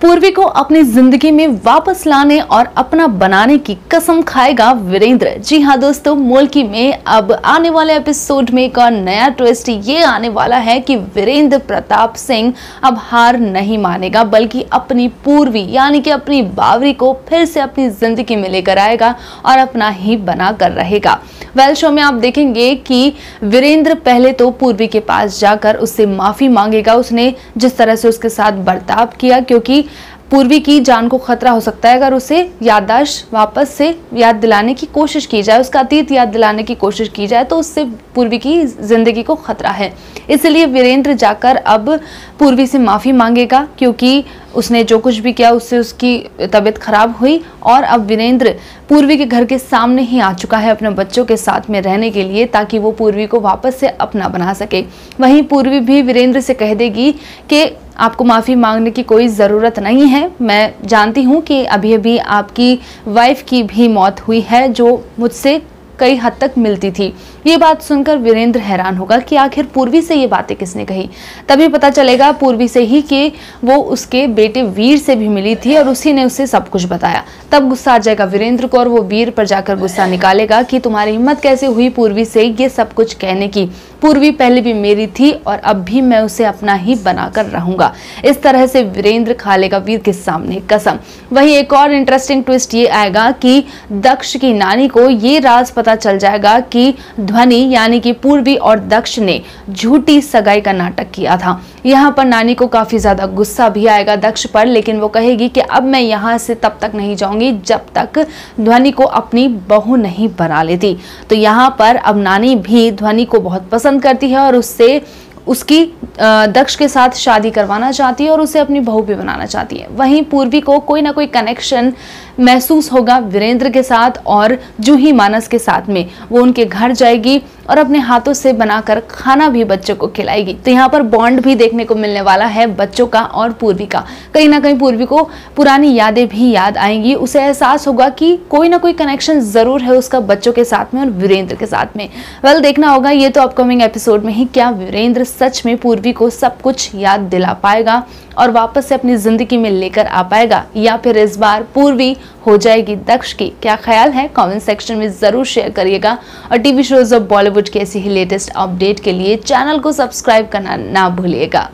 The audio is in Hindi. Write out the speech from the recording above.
पूर्वी को अपनी जिंदगी में वापस लाने और अपना बनाने की कसम खाएगा वीरेंद्र। जी हाँ दोस्तों, मुल्की में अब आने वाले एपिसोड में एक और नया ट्विस्ट ये आने वाला है कि वीरेंद्र प्रताप सिंह अब हार नहीं मानेगा, बल्कि अपनी पूर्वी यानी कि अपनी बावरी को फिर से अपनी जिंदगी में लेकर आएगा और अपना ही बना कर रहेगा। वेल, शो में आप देखेंगे कि वीरेंद्र पहले तो पूर्वी के पास जाकर उससे माफी मांगेगा, उसने जिस तरह से उसके साथ बर्ताव किया, क्योंकि पूर्वी की जान को खतरा हो सकता है अगर उसे याददाश्त वापस से याद दिलाने की कोशिश की जाए, उसका अतीत याद दिलाने की कोशिश की जाए तो उससे पूर्वी की जिंदगी को खतरा है। इसलिए वीरेंद्र जाकर अब पूर्वी से माफी मांगेगा, क्योंकि उसने जो कुछ भी किया उससे उसकी तबीयत खराब हुई और अब वीरेंद्र पूर्वी के घर के सामने ही आ चुका है अपने बच्चों के साथ में रहने के लिए, ताकि वो पूर्वी को वापस से अपना बना सके। वहीं पूर्वी भी वीरेंद्र से कह देगी कि आपको माफ़ी मांगने की कोई ज़रूरत नहीं है, मैं जानती हूँ कि अभी अभी आपकी वाइफ की भी मौत हुई है जो मुझसे कई हद तक मिलती थी। ये बात सुनकर वीरेंद्र हैरान होगा कि आखिर पूर्वी से ये बातें किसने कही। तभी पता चलेगा पूर्वी से ही कि वो उसके बेटे वीर से भी मिली थी और उसी ने उसे सब कुछ बताया। तब गुस्सा आ जाएगा वीरेंद्र को और वो वीर पर जाकर गुस्सा निकालेगा कि तुम्हारी हिम्मत कैसे हुई पूर्वी से ये सब कुछ कहने की। पूर्वी पहले भी मेरी थी और अब भी मैं उसे अपना ही बनाकर रहूंगा। इस तरह से वीरेंद्र खा लेगा वीर के सामने कसम। वहीं एक और इंटरेस्टिंग ट्विस्ट ये आएगा कि दक्ष की नानी को ये राज पता चल जाएगा कि ध्वनि यानी कि पूर्वी और दक्ष ने झूठी सगाई का नाटक किया था। यहाँ पर नानी को काफी ज्यादा गुस्सा भी आएगा दक्ष पर, लेकिन वो कहेगी कि अब मैं यहाँ से तब तक नहीं जाऊंगी जब तक ध्वनि को अपनी बहू नहीं बना लेती। तो यहाँ पर अब नानी भी ध्वनि को बहुत पसंद करती है और उससे उसकी दक्ष के साथ शादी करवाना चाहती है और उसे अपनी बहू भी बनाना चाहती है। वहीं पूर्वी को कोई ना कोई कनेक्शन महसूस होगा वीरेंद्र के साथ और जूही मानस के साथ में। वो उनके घर जाएगी और अपने हाथों से बनाकर खाना भी बच्चों को खिलाएगी। तो यहाँ पर बॉन्ड भी देखने को मिलने वाला है बच्चों का और पूर्वी का। कहीं ना कहीं पूर्वी को पुरानी यादें भी याद आएंगी, उसे एहसास होगा कि कोई ना कोई कनेक्शन जरूर है उसका बच्चों के साथ में और वीरेंद्र के साथ में। वेल, देखना होगा ये तो अपकमिंग एपिसोड में ही, क्या वीरेंद्र सच में पूर्वी को सब कुछ याद दिला पाएगा और वापस से अपनी जिंदगी में लेकर आ पाएगा, या फिर इस बार पूर्वी हो जाएगी दक्ष की। क्या ख्याल है कमेंट सेक्शन में जरूर शेयर करिएगा और टीवी शोज ऑफ बॉलीवुड के ऐसी ही लेटेस्ट अपडेट के लिए चैनल को सब्सक्राइब करना ना भूलिएगा।